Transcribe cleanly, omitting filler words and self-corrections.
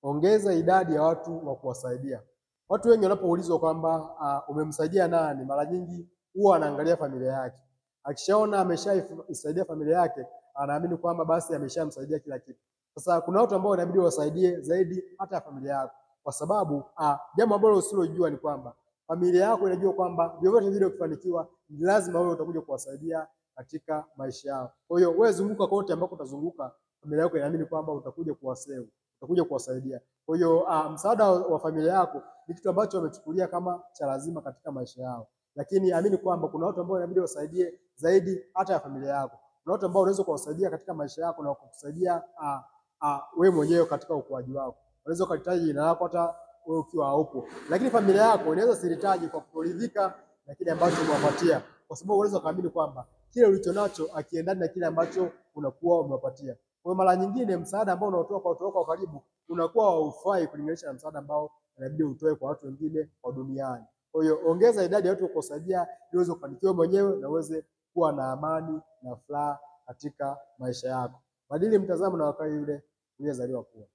ongeza idadi ya watu wa kuwasaidia. Watu wengi wanapoulizwa kwamba umemsaidia nani, mara nyingi huwa anaangalia familia yake. Akishaona ameshaisaidia familia yake, anaamini kwamba basi ameshamsaidia kila kitu. Sasa kuna watu ambao inabidi wasaidie zaidi hata ya familia yako, kwa sababu jambo ambalo usilojua ni kwamba familia yako inajua kwamba vyovyote vile ukifanikiwa, lazima wewe utakuja kuwasaidia katika maisha yao. Kwa hiyo wewe zunguka kote ambako utazunguka, familia yako inaamini kwamba utakuja kuwasaidia, utakuja kuwasaidia. Kwa hiyo msaada wa familia yako ni kitu ambacho wamechukulia kama cha lazima katika maisha yao, lakini amini kwamba kuna watu ambao inabidi wasaidie zaidi hata ya familia yako. Kuna watu ambao unaweza kuwasaidia katika maisha yako na kukusaidia wewe mwenyewe katika ukuaji wako. Unaweza ukahitaji jina lako hata wewe ukiwa haupo, lakini familia yako inaweza sihitaji kwa kuridhika na kile ambacho umewapatia, kwa sababu unaweza kuamini kwamba kile ulichonacho akiendani na kile ambacho unakuwa umewapatia. Kwa mara nyingine msaada ambao unaotoa kwa watu wako wa karibu unakuwa haufai kulinganisha na msaada ambao inabidi utoe kwa watu wengine kwa duniani. Kwa hiyo ongeza idadi ya watu kusaidia ili uweze kufanikiwa mwenyewe na uweze kuwa na amani na furaha katika maisha yako. Badili mtazamo na wakae yule uliyezaliwa kuwa.